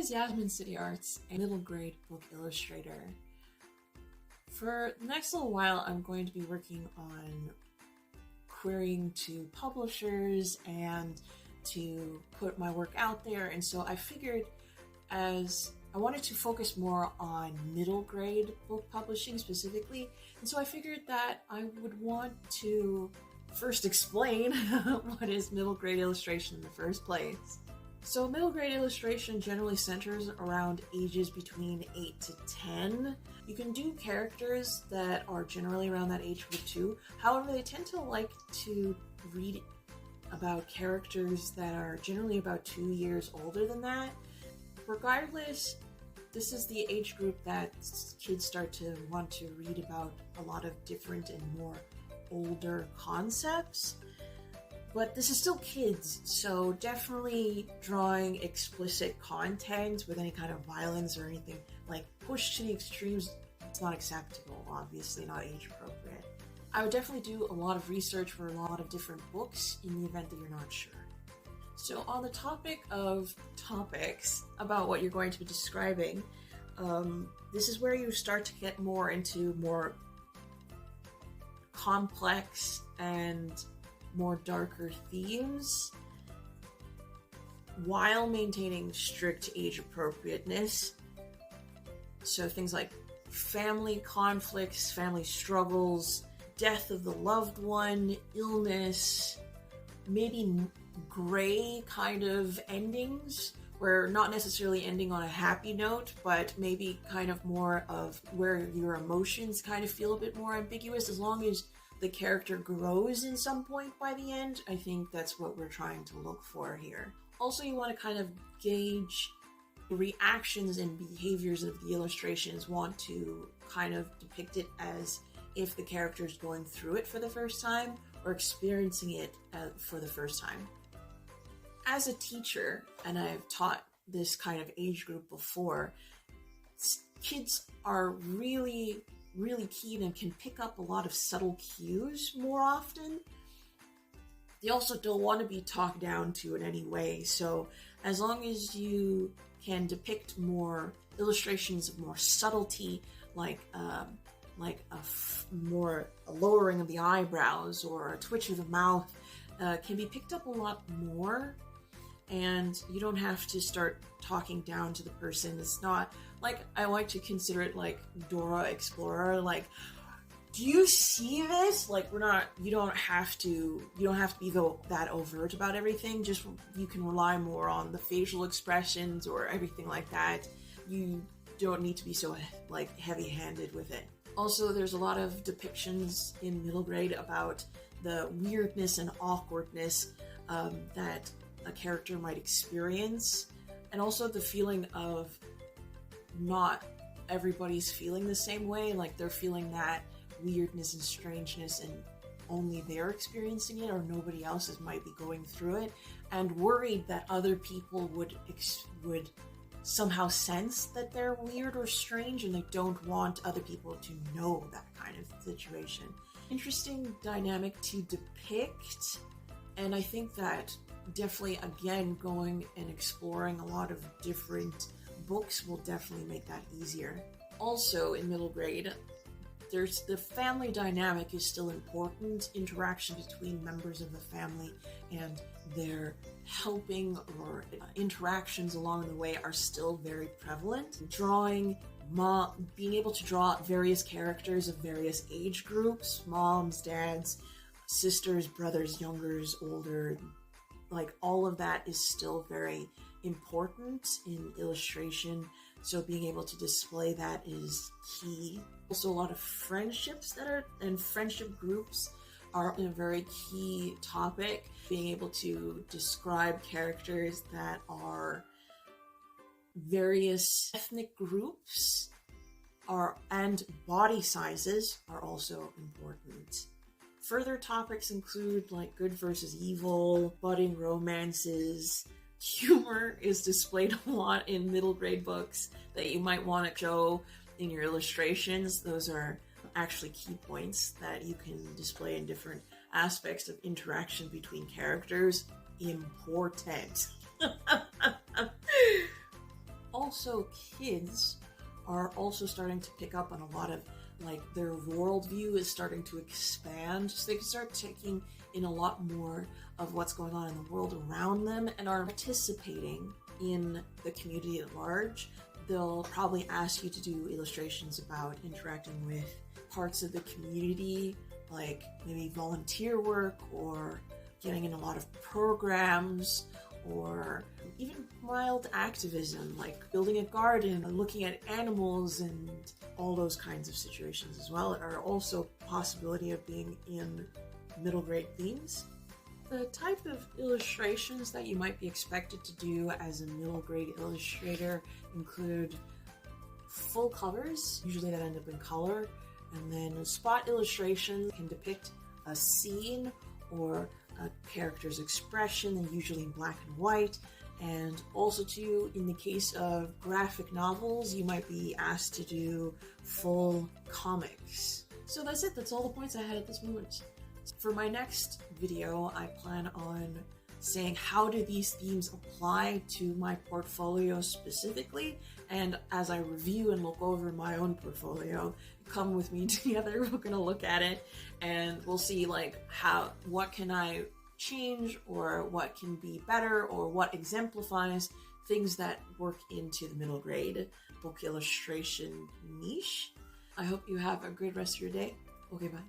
is Yasmin City Arts, a middle grade book illustrator. For the next little while, I'm going to be working on querying to publishers and to put my work out there, and so I figured as I wanted to focus more on middle grade book publishing specifically, and so I figured that I would want to first explain what is middle grade illustration in the first place. So middle grade illustration generally centers around ages between 8 to 10. You can do characters that are generally around that age group too. However, they tend to like to read about characters that are generally about 2 years older than that. Regardless, this is the age group that kids start to want to read about a lot of different and more older concepts. But this is still kids, so definitely drawing explicit content with any kind of violence or anything like pushed to the extremes, it's not acceptable, obviously not age appropriate. I would definitely do a lot of research for a lot of different books in the event that you're not sure. So on the topic of topics about what you're going to be describing, this is where you start to get more into more complex and more darker themes while maintaining strict age appropriateness. So things like family conflicts, family struggles, death of the loved one, illness, maybe gray kind of endings where not necessarily ending on a happy note, but maybe kind of more of where your emotions kind of feel a bit more ambiguous. As long as the character grows in some point by the end, I think that's what we're trying to look for here. Also, you want to kind of gauge the reactions and behaviors of the illustrations, want to kind of depict it as if the character is going through it for the first time or experiencing it for the first time. As a teacher, and I've taught this kind of age group before, kids are really keen and can pick up a lot of subtle cues more often. They also don't want to be talked down to in any way, so as long as you can depict more illustrations of more subtlety, like a lowering of the eyebrows or a twitch of the mouth, can be picked up a lot more, and you don't have to start talking down to the person. It's not like, I like to consider it like Dora Explorer, like, do you see this? Like, you don't have to be that overt about everything. Just, you can rely more on the facial expressions or everything like that. You don't need to be so like heavy-handed with it. Also, there's a lot of depictions in middle grade about the weirdness and awkwardness that a character might experience, and also the feeling of not everybody's feeling the same way, like they're feeling that weirdness and strangeness and only they're experiencing it, or nobody else might be going through it, and worried that other people would somehow sense that they're weird or strange, and they don't want other people to know that kind of situation. Interesting dynamic to depict, and I think that definitely, again, going and exploring a lot of different books will definitely make that easier. Also, in middle grade, there's the family dynamic is still important. Interaction between members of the family and their helping or interactions along the way are still very prevalent. Being able to draw various characters of various age groups, moms, dads, sisters, brothers, youngers, older, like all of that is still very important in illustration. So being able to display that is key. Also, a lot of friendships and friendship groups are a very key topic. Being able to describe characters that are various ethnic groups and body sizes are also important. Further topics include like good versus evil, budding romances. Humor is displayed a lot in middle grade books that you might want to show in your illustrations. Those are actually key points that you can display in different aspects of interaction between characters. Important. also kids are also starting to pick up on a lot of, like, their worldview is starting to expand, so they can start taking in a lot more of what's going on in the world around them and are participating in the community at large. They'll probably ask you to do illustrations about interacting with parts of the community, like maybe volunteer work or getting in a lot of programs, or even mild activism like building a garden, looking at animals, and all those kinds of situations as well are also a possibility of being in middle grade themes. The type of illustrations that you might be expected to do as a middle grade illustrator include full covers, usually that end up in color, and then spot illustrations can depict a scene or a character's expression, and usually in black and white. And also too, in the case of graphic novels, you might be asked to do full comics. So that's it, that's all the points I had at this moment. For my next video, I plan on saying how do these themes apply to my portfolio specifically, and as I review and look over my own portfolio, come with me together, we're gonna look at it and we'll see like what can I change, or what can be better, or what exemplifies things that work into the middle grade book illustration niche. I hope you have a great rest of your day. Okay, bye.